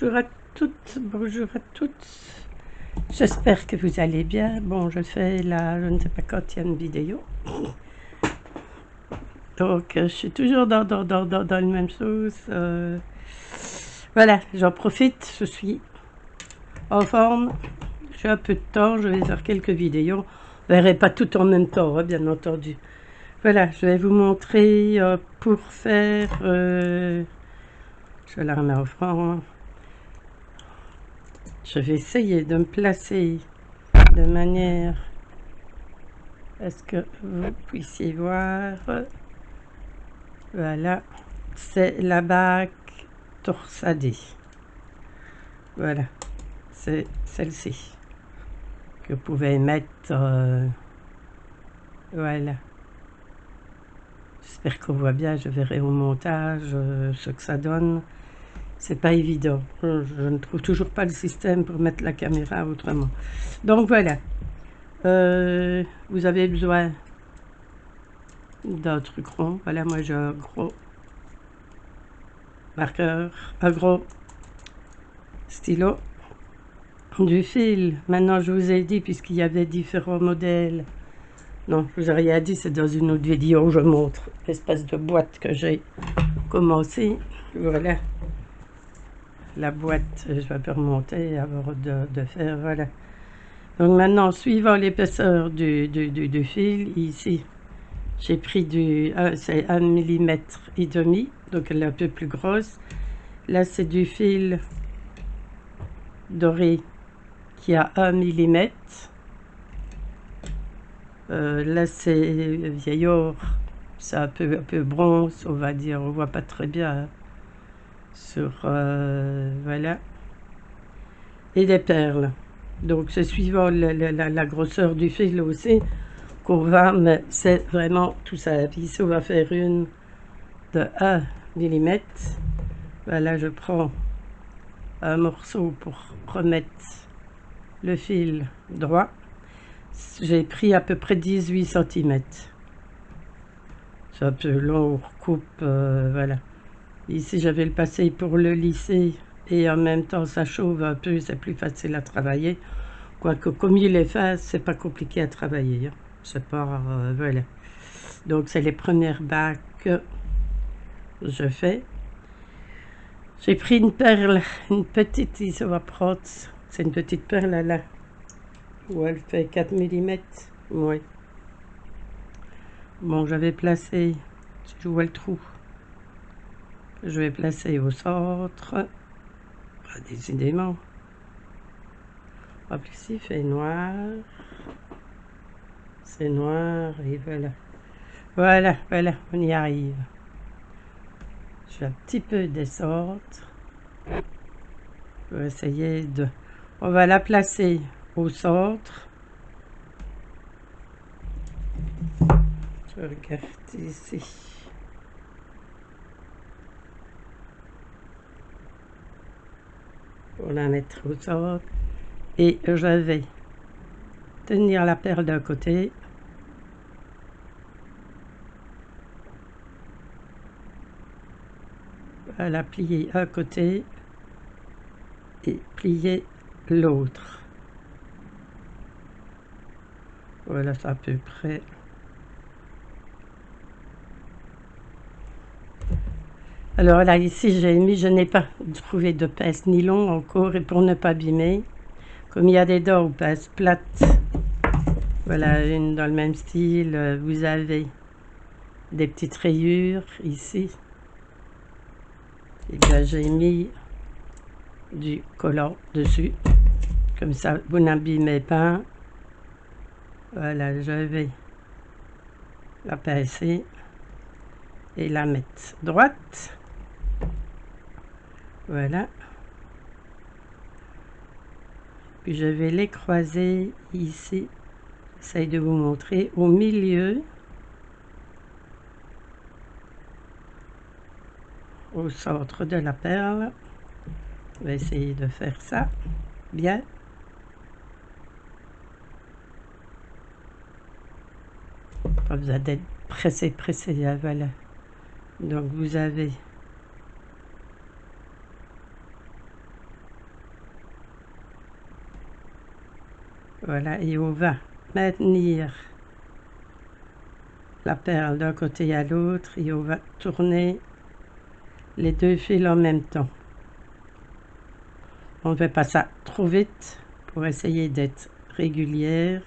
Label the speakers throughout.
Speaker 1: Bonjour à toutes, bonjour à toutes. J'espère que vous allez bien. Bon, je fais la, je ne sais pas quand il y a une vidéo. Donc, je suis toujours dans la même chose. Voilà, j'en profite, je suis en forme. J'ai un peu de temps, je vais faire quelques vidéos. Vous verrez pas tout en même temps, hein, bien entendu. Voilà, je vais vous montrer pour faire... je la remets au fond. Je vais essayer de me placer de manière à ce que vous puissiez voir. Voilà, c'est la bague torsadée. Voilà, c'est celle-ci que vous pouvez mettre. Voilà. J'espère qu'on voit bien, je verrai au montage ce que ça donne. C'est pas évident. Je ne trouve toujours pas le système pour mettre la caméra autrement. Donc voilà. Vous avez besoin d'un truc rond. Voilà, moi j'ai un gros marqueur, un gros stylo, du fil. Maintenant, je vous ai dit, puisqu'il y avait différents modèles. Non, je vous ai rien dit, c'est dans une autre vidéo, je montre l'espèce de boîte que j'ai commencé. Voilà. La boîte, je vais pas remonter avant de faire, voilà. Donc maintenant, suivant l'épaisseur du fil, ici, j'ai pris c'est 1,5 mm, donc elle est un peu plus grosse. Là, c'est du fil doré qui a 1 mm. Là, c'est vieil or, c'est un peu bronze, on va dire, on voit pas très bien sur, voilà. Et des perles. Donc, c'est suivant la grosseur du fil aussi qu'on va, mais c'est vraiment tout ça. Puis ici, on va faire une de 1 mm. Voilà, je prends un morceau pour remettre le fil droit. J'ai pris à peu près 18 cm. C'est un peu long, on recoupe, voilà. Ici, j'avais le passé pour le lisser et en même temps, ça chauffe un peu, c'est plus facile à travailler. Quoique, comme il est fin, c'est pas compliqué à travailler. Hein. C'est pas, voilà. Donc, c'est les premières bagues que je fais. J'ai pris une perle, une petite, ici, on va prendre, c'est une petite perle là, où elle fait 4 mm. Oui. Bon, j'avais placé, si je vois le trou, je vais placer au centre. Ah, décidément. Hop, ici, il fait noir. C'est noir, et voilà. Voilà, voilà, on y arrive. Je vais un petit peu descendre. Je vais essayer de... On va la placer au centre. Je regarde ici. Pour la mettre au centre. Et je vais tenir la perle d'un côté. La plier un côté et plier l'autre. Voilà, c'est à peu près. Alors là, ici, j'ai mis, je n'ai pas trouvé de pince nylon encore, et pour ne pas abîmer, comme il y a des dents aux pinces plates, voilà, une dans le même style, vous avez des petites rayures ici. Et bien, j'ai mis du collant dessus, comme ça, vous n'abîmez pas. Voilà, je vais la pincer et la mettre droite. Voilà. Puis je vais les croiser ici. J'essaye de vous montrer au milieu, au centre de la perle. On va essayer de faire ça bien. Pas besoin d'être pressé, voilà. Donc vous avez Voilà, et on va maintenir la perle d'un côté à l'autre et on va tourner les deux fils en même temps. On ne fait pas ça trop vite pour essayer d'être régulière.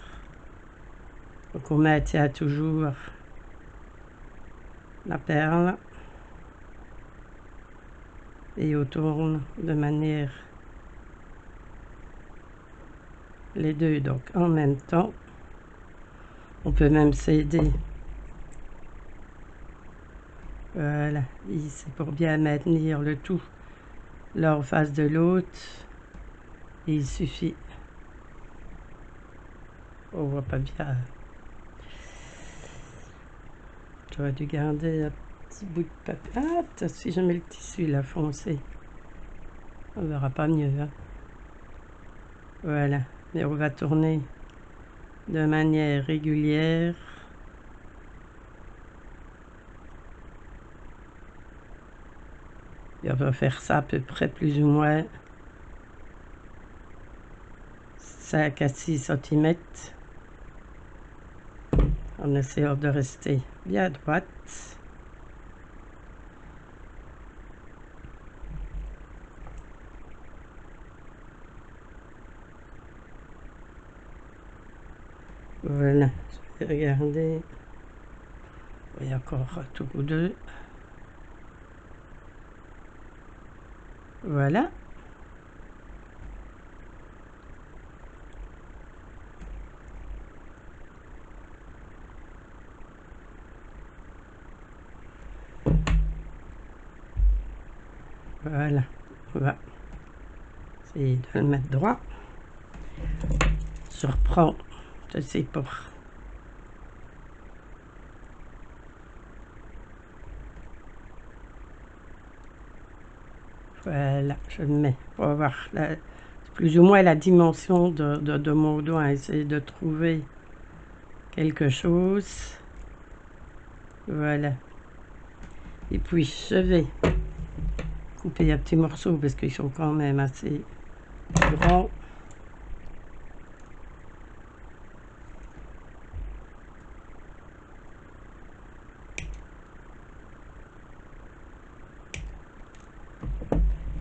Speaker 1: Donc on maintient toujours la perle et on tourne de manière les deux donc en même temps. On peut même s'aider. Voilà, ici pour bien maintenir le tout l'un en face de l'autre. Il suffit. On voit pas bien. J'aurais dû garder un petit bout de papier. Ah, si je mets le tissu là foncé, on verra pas mieux. Hein. Voilà, mais on va tourner de manière régulière. Et on va faire ça à peu près plus ou moins 5 à 6 cm en essayant de rester bien droite. Voilà, je vais regarder. Il y a encore un tour ou deux. Voilà. Voilà, on va essayer de le mettre droit. Je reprends, je sais pour... Voilà, je le mets pour voir plus ou moins la dimension de mon doigt, essayer de trouver quelque chose. Voilà. Et puis je vais couper un petit morceau parce qu'ils sont quand même assez grands.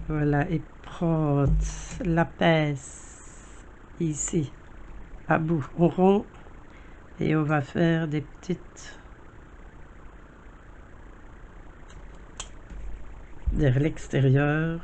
Speaker 1: Voilà, et prendre la pince ici à bout rond et on va faire des petites vers l'extérieur.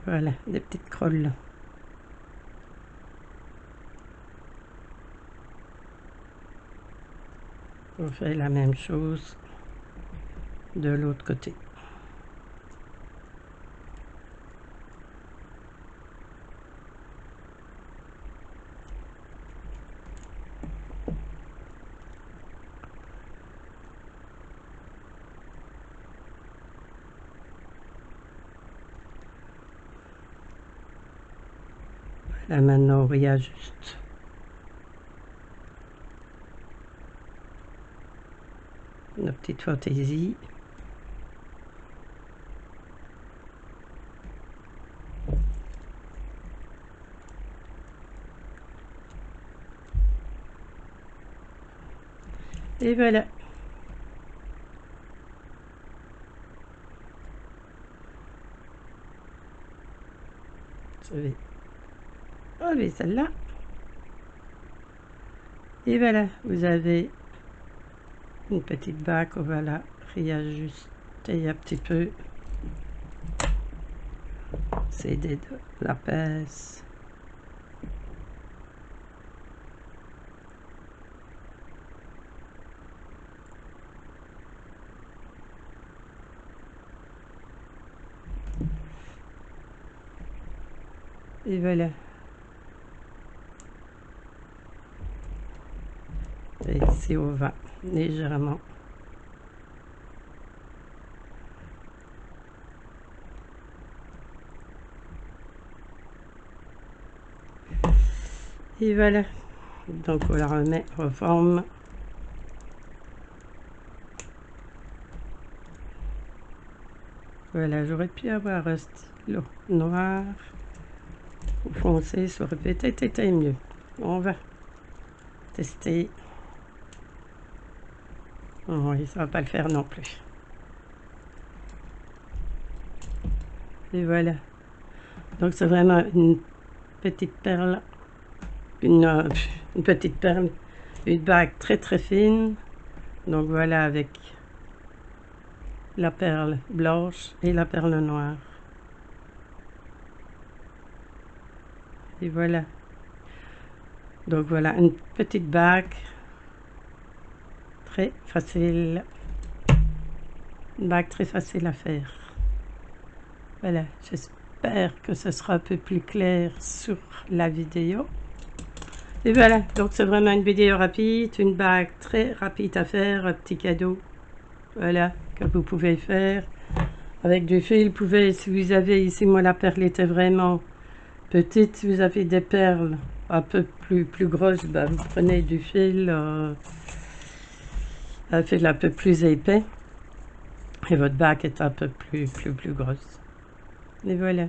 Speaker 1: Voilà, des petites crolles. On fait la même chose de l'autre côté. Là maintenant on réajuste. Nos petites fantaisies. Et voilà. Je vais enlever celle-là. Et voilà, vous avez une petite bague, on va la réajuster un petit peu. C'est de la pince. Et voilà. Et ici on va légèrement Et voilà, donc on la remet en forme. Voilà, j'aurais pu avoir un stylo noir ou foncé, ça aurait peut-être été mieux. On va tester. Oui, ça va pas le faire non plus. Et voilà. Donc c'est vraiment une petite perle, une petite perle, une bague très très fine. Donc voilà, avec la perle blanche et la perle noire. Et voilà. Donc voilà, une petite bague très facile. Une bague très facile à faire. Voilà, j'espère que ce sera un peu plus clair sur la vidéo. Et voilà, donc c'est vraiment une vidéo rapide, une bague très rapide à faire, un petit cadeau. Voilà, que vous pouvez faire avec du fil. Vous pouvez, si vous avez ici, moi la perle était vraiment petite, si vous avez des perles un peu plus grosses, ben, vous prenez du fil, un fil un peu plus épais, et votre bague est un peu plus grosse. Et voilà.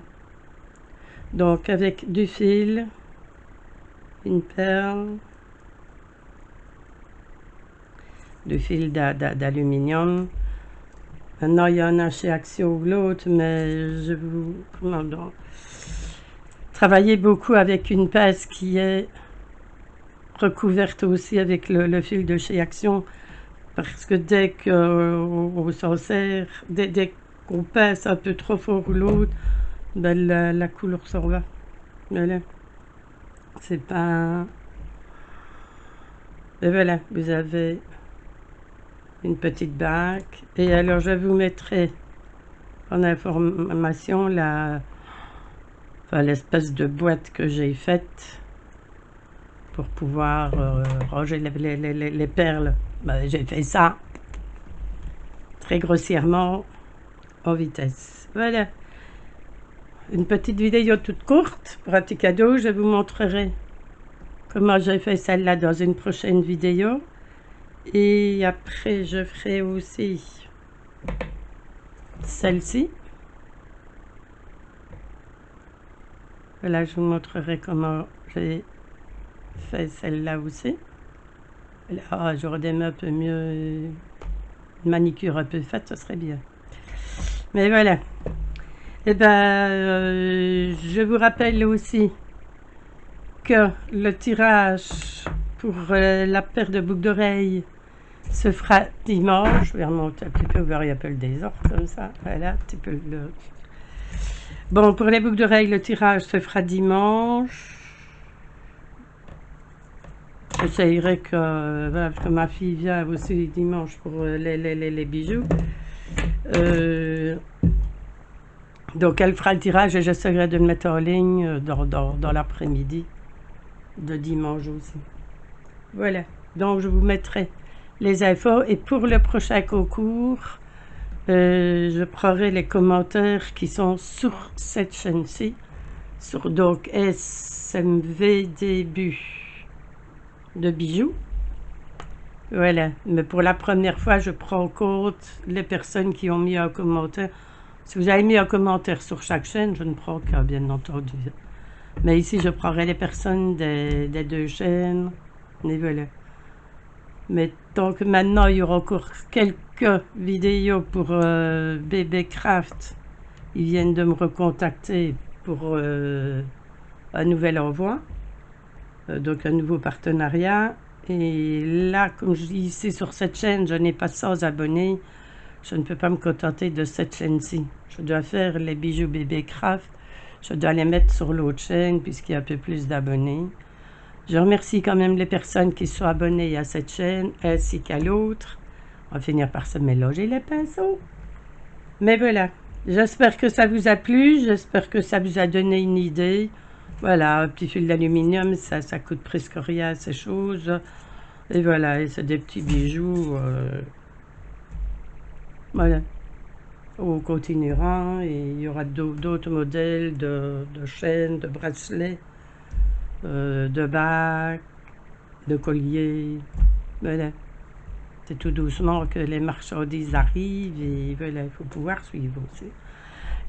Speaker 1: Donc avec du fil, une perle, du fil d'aluminium. Maintenant, il y en a chez Action ou l'autre, mais je vous recommande travailler beaucoup avec une pince qui est recouverte aussi avec le fil de chez Action, parce que dès qu'on s'en sert, dès qu'on pince un peu trop fort ou l'autre, ben la couleur s'en va. Voilà. C'est pas... Et voilà, vous avez une petite bague. Et alors, je vous mettrai en information l'espèce de boîte que j'ai faite pour pouvoir ranger les perles. Ben, j'ai fait ça très grossièrement en vitesse. Voilà. Une petite vidéo toute courte pour un petit cadeau. Je vous montrerai comment j'ai fait celle-là dans une prochaine vidéo. Et après, je ferai aussi celle-ci. Voilà, je vous montrerai comment j'ai fait celle-là aussi. Là, j'aurais des mains un peu mieux, une manicure un peu faite, ce serait bien. Mais voilà. Et ben, je vous rappelle aussi que le tirage pour la paire de boucles d'oreilles se fera dimanche. Je vais remonter un petit peu, vous verrez un peu le désordre comme ça. Voilà, un petit peu le... Bon, pour les boucles d'oreilles, le tirage se fera dimanche. J'essayerai que, voilà, parce que ma fille vient aussi dimanche pour les bijoux. Donc elle fera le tirage et j'essaierai de le mettre en ligne dans l'après-midi de dimanche aussi. Voilà, donc je vous mettrai les infos et pour le prochain concours, je prendrai les commentaires qui sont sur cette chaîne-ci, sur donc SMV début de bijoux. Voilà, mais pour la première fois, je prends en compte les personnes qui ont mis un commentaire. Si vous avez mis un commentaire sur chaque chaîne, je ne prends qu'un, bien entendu. Mais ici, je prendrai les personnes des deux chaînes. Et voilà. Mais donc maintenant, il y aura encore quelques vidéos pour Bébé Craft. Ils viennent de me recontacter pour un nouvel envoi. Donc un nouveau partenariat. Et là, comme je dis ici sur cette chaîne, je n'ai pas 100 abonnés. Je ne peux pas me contenter de cette chaîne-ci. Je dois faire les bijoux Bébé Craft. Je dois les mettre sur l'autre chaîne puisqu'il y a un peu plus d'abonnés. Je remercie quand même les personnes qui sont abonnées à cette chaîne ainsi qu'à l'autre. On va finir par se mélanger les pinceaux. Mais voilà, j'espère que ça vous a plu. J'espère que ça vous a donné une idée. Voilà, un petit fil d'aluminium, ça coûte presque rien ces choses. Et voilà, et c'est des petits bijoux. Voilà. On continuera et il y aura d'autres modèles de chaînes, de bracelets. de bagues, de colliers, voilà. C'est tout doucement que les marchandises arrivent et voilà, il faut pouvoir suivre aussi.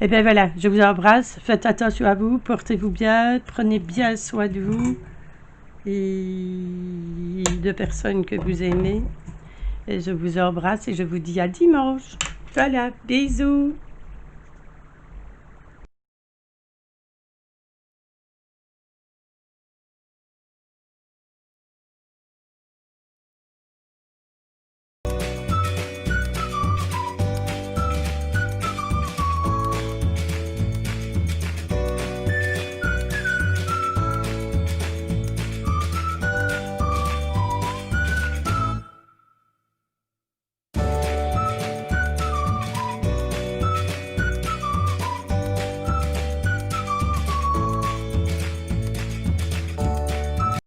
Speaker 1: Et bien voilà, je vous embrasse, faites attention à vous, portez-vous bien, prenez bien soin de vous et de personnes que vous aimez. Et je vous embrasse et je vous dis à dimanche. Voilà, bisous.